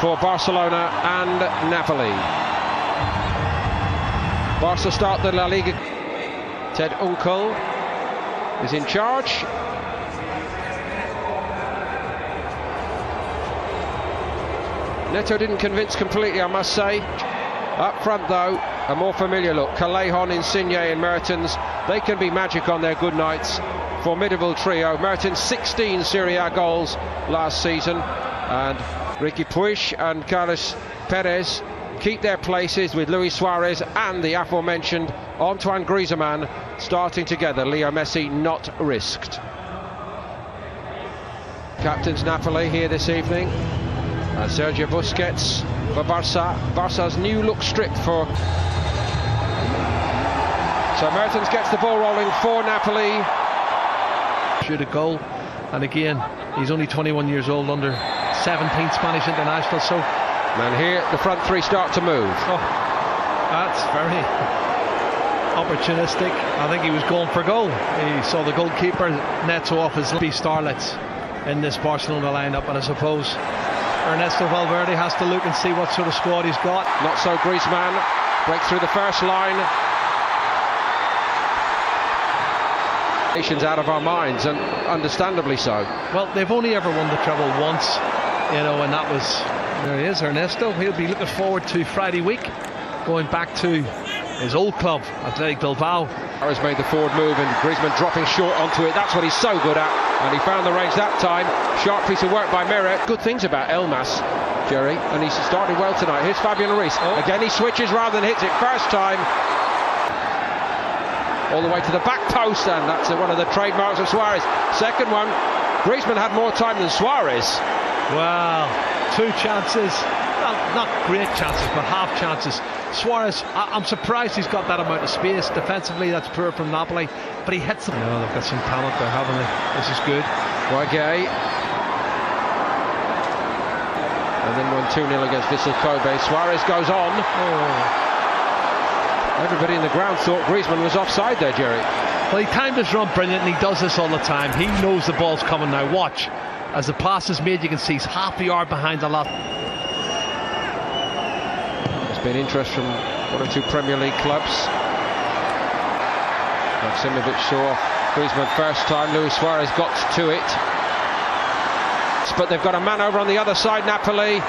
for Barcelona and Napoli. Barca start the La Liga. Ted Unkel is in charge. Neto didn't convince completely, I must say. Up front though, a more familiar look. Callejon, Insigne and Mertens, they can be magic on their good nights. Formidable trio. Mertens 16 Serie A goals last season, and Riqui Puig and Carlos Perez keep their places with Luis Suarez and the aforementioned Antoine Griezmann starting together. Leo Messi not risked. Captains Napoli here this evening. And Sergio Busquets for Barca. Barca's new look strip for. So Mertens gets the ball rolling for Napoli. Shoot a goal, and again he's only 21 years old, under 17 Spanish international. So, and here the front three start to move. Oh, that's very opportunistic. I think he was going for goal. He saw the goalkeeper Neto off his be starlets in this Barcelona lineup, and I suppose Ernesto Valverde has to look and see what sort of squad he's got. Not so Griezmann, breaks through the first line. Out of our minds, and understandably so. Well, they've only ever won the treble once, you know, and that was, there he is, Ernesto. He'll be looking forward to Friday week, going back to his old club, Athletic Bilbao. Has made the forward move, and Griezmann dropping short onto it. That's what he's so good at, and he found the range that time. Sharp piece of work by Meret. Good things about Elmas, Jerry, and he's started well tonight. Here's Fabian Ruiz. Again, he switches rather than hits it first time. All the way to the back post, and that's one of the trademarks of Suarez. Second one, Griezmann had more time than Suarez. Well, two chances, well, not great chances, but half chances. Suarez, I'm surprised he's got that amount of space. Defensively, that's poor from Napoli, but he hits them. You know, they've got some talent there, haven't they? This is good. Wagay. And then won 2-0 against Vissel Kobe. Suarez goes on. Oh. Everybody in the ground thought Griezmann was offside there, Jerry. Well, he timed his run brilliant, and he does this all the time. He knows the ball's coming now. Watch. As the pass is made, you can see he's half a yard behind a lot. There's been interest from one or two Premier League clubs. Maximovic saw Griezmann first time. Luis Suarez got to it. But they've got a man over on the other side, Napoli.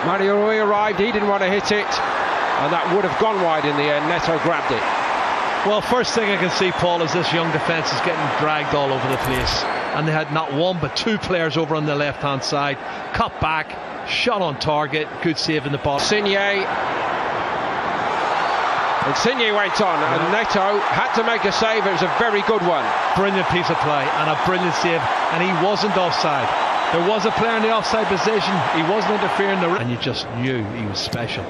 Mario Rui arrived. He didn't want to hit it, and that would have gone wide in the end. Neto grabbed it. Well, first thing I can see, Paul, is this young defence is getting dragged all over the place, and they had not one but two players over on the left hand side. Cut back, shot on target, good save in the ball. Insigne went on, and Neto had to make a save. It was a very good one. Brilliant piece of play and a brilliant save, and he wasn't offside. There was a player in the offside position. He wasn't interfering, and you just knew he was special.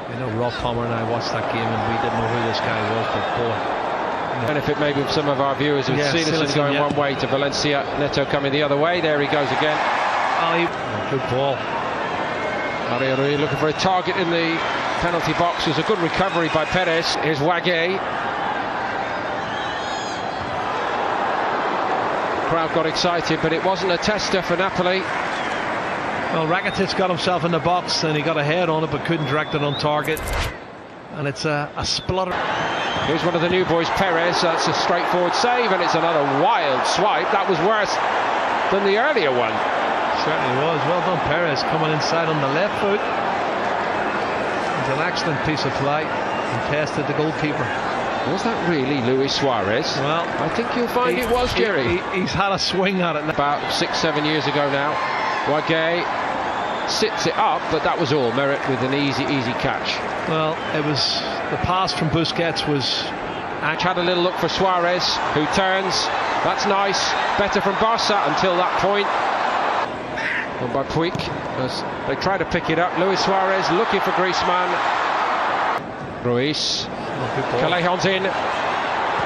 You know, Rob Palmer and I watched that game, and we didn't know who this guy was, but boy. Benefit maybe of some of our viewers with Silas going one way to Valencia, Neto coming the other way. There he goes again. Good ball. Mario Rui looking for a target in the penalty box. There's a good recovery by Perez. Here's Wagay. Crowd got excited, but it wasn't a tester for Napoli. Well, Rakitic got himself in the box, and he got a head on it, but couldn't direct it on target. And it's a splutter. Here's one of the new boys, Perez. That's a straightforward save, and it's another wild swipe. That was worse than the earlier one. Certainly was. Well done, Perez, coming inside on the left foot. It's an excellent piece of play, and tested the goalkeeper. Was that really Luis Suarez? Well, I think you'll find it was, Jerry. He's had a swing at it now. About 6-7 years ago now. Wagay sits it up, but that was all. Meret with an easy catch. Well, it was the pass from Busquets was. Had a little look for Suarez, who turns. That's nice. Better from Barca until that point. One by Puig as they try to pick it up. Luis Suarez looking for Griezmann. Ruiz. Callejon's in.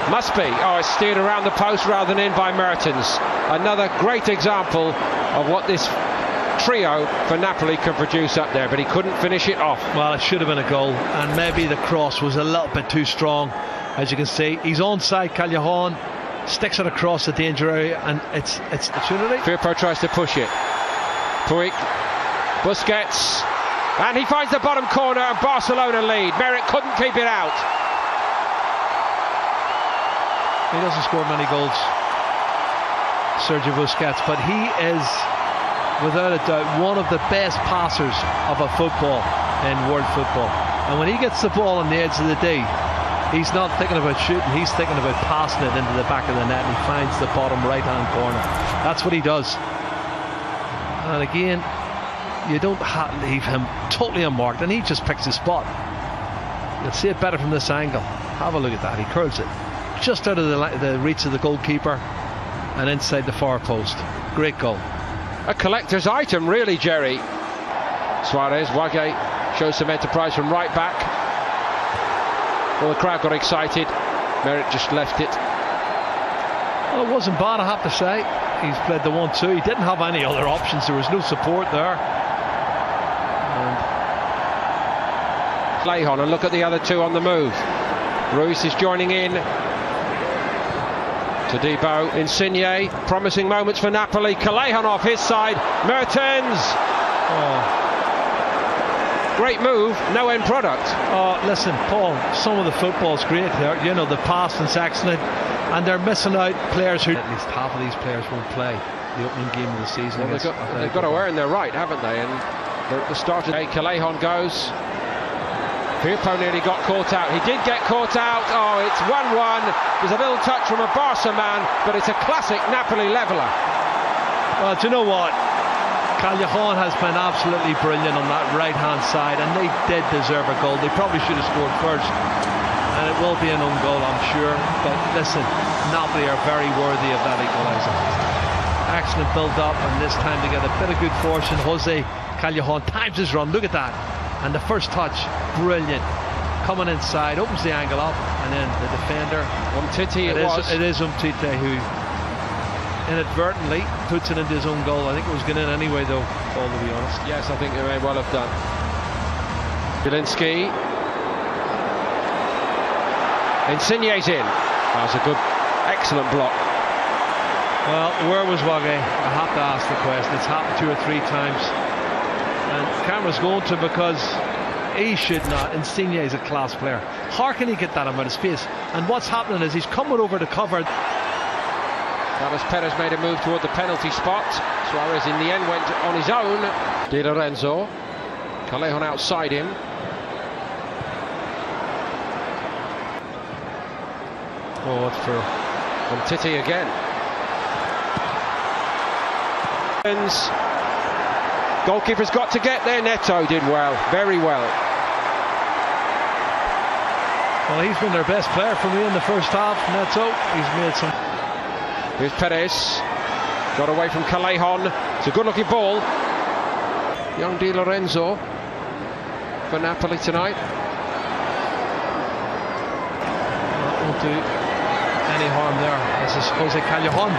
Must be. Oh, it's steered around the post rather than in by Mertens. Another great example of what this trio for Napoli can produce up there, but he couldn't finish it off. Well, it should have been a goal, and maybe the cross was a little bit too strong. As you can see, he's onside. Callejon sticks it across the danger area, and it's opportunity. Firpo tries to push it. Puig Busquets, and he finds the bottom corner and Barcelona lead. Merritt couldn't keep it out. He doesn't score many goals, Sergio Busquets, but he is without a doubt one of the best passers of a football in world football. And when he gets the ball on the edge of the D, he's not thinking about shooting, he's thinking about passing it into the back of the net, and he finds the bottom right hand corner. That's what he does. And again, you don't leave him totally unmarked, and he just picks his spot. You'll see it better from this angle. Have a look at that. He curls it just out of the reach of the goalkeeper and inside the far post. Great goal. A collector's item, really, Jerry. Suarez, Wage shows some enterprise from right back. Well, the crowd got excited. Merritt just left it. Well, it wasn't bad, I have to say. He's played the 1-2. He didn't have any other options. There was no support there. Callejon, and look at the other two on the move. Ruiz is joining in. Todibo, Insigne, promising moments for Napoli. Callejon off his side. Mertens. Oh. Great move, no end product. Oh, listen, Paul, some of the football's great here. You know, the passing's excellent, and they're missing out players who... At least half of these players won't play the opening game of the season. Well, they've got to earn their right, haven't they? And at the start of the day, Callejon goes. Firpo nearly got caught out. He did get caught out. Oh, it's 1-1. There's a little touch from a Barca man, but it's a classic Napoli leveller. Well, do you know what? Callejon has been absolutely brilliant on that right hand side, and they did deserve a goal. They probably should have scored first, and it will be an own goal, I'm sure. But listen, Napoli are very worthy of that equaliser. Excellent build up, and this time they get a bit of good fortune. Jose Callejon times his run. Look at that, and the first touch, brilliant. Coming inside, opens the angle up, and then the defender. Umtiti it is Umtiti who inadvertently puts it into his own goal. I think it was going in anyway, though, Paul, to be honest. Yes, I think they may well have done. Zielinski. Insigne's in. That was a good, excellent block. Well, where was Wage? I have to ask the question. It's happened 2 or 3 times, and camera's going to, because he should not. Insigne is a class player. How can he get that amount of space? And what's happening is he's coming over to cover. Carlos Perez made a move toward the penalty spot. Suarez in the end went on his own. Di Lorenzo. Callejon outside him. Oh, what's for Umtiti again. Goalkeeper's got to get there. Neto did well, very well. Well, he's been their best player for me in the first half. Neto, he's made some. Here's Perez, got away from Callejon. It's a good looking ball. Young Di Lorenzo for Napoli tonight. That won't do any harm there. This is Jose Callejon.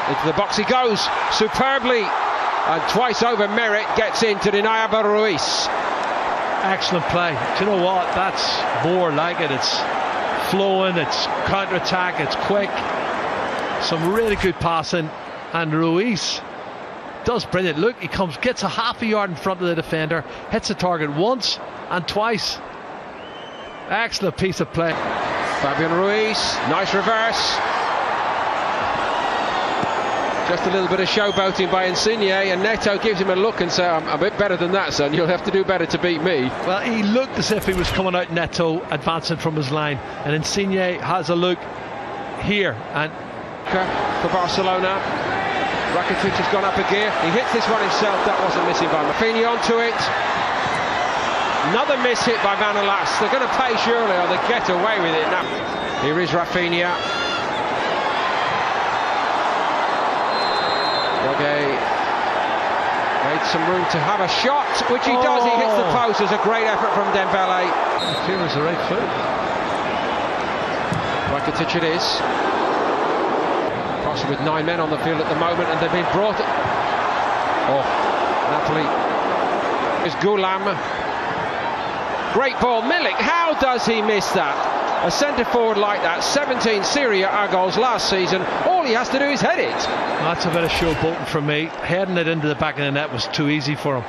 Into the box he goes, superbly, and twice over Merritt gets in to deny Abel Ruiz. Excellent play. Do you know what? That's more like it. It's flowing, it's counter-attack, it's quick. Some really good passing, and Ruiz does brilliant. Look, he gets a half a yard in front of the defender, hits the target once and twice. Excellent piece of play. Fabian Ruiz, nice reverse. Just a little bit of showboating by Insigne, and Neto gives him a look and says, I'm a bit better than that, son. You'll have to do better to beat me. Well, he looked as if he was coming out Neto, advancing from his line, and Insigne has a look here. And for Barcelona, Rakitic has gone up a gear. He hits this one himself. That wasn't missing by Rafinha onto it. Another miss hit by Manolas. They're going to pay surely, or they get away with it now. Here is Rafinha. Made some room to have a shot, which he does. He hits the post. There's a great effort from Dembele. Here was the right foot. Rakitic it is. Barca with 9 men on the field at the moment, and they've been brought. Oh, Napoli. Here's Gulam. Great ball. Milik, how does he miss that? A centre forward like that, 17 Serie A goals last season, all he has to do is head it. That's a bit of showboating from me. Heading it into the back of the net was too easy for him.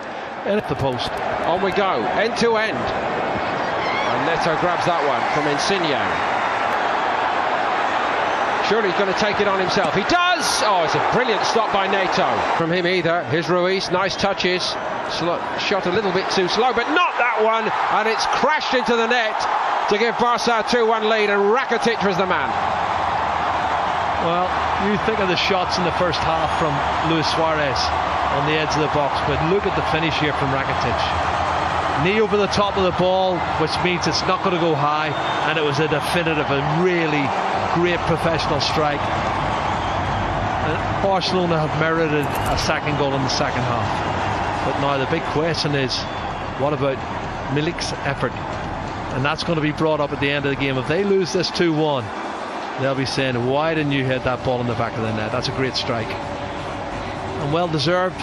In at the post. On we go, end to end. And Neto grabs that one from Insigne. Surely he's going to take it on himself. He does! Oh, it's a brilliant stop by Neto. From him either. Here's Ruiz, nice touches. Shot a little bit too slow, but not that one. And it's crashed into the net to give Barca a 2-1 lead, and Rakitic was the man. Well, you think of the shots in the first half from Luis Suarez on the edge of the box, but look at the finish here from Rakitic. Knee over the top of the ball, which means it's not going to go high, and it was a definitive, a really great professional strike. And Barcelona have merited a second goal in the second half. But now the big question is, what about Milik's effort? And that's going to be brought up at the end of the game. If they lose this 2-1, they'll be saying, why didn't you hit that ball in the back of the net? That's a great strike, and well deserved.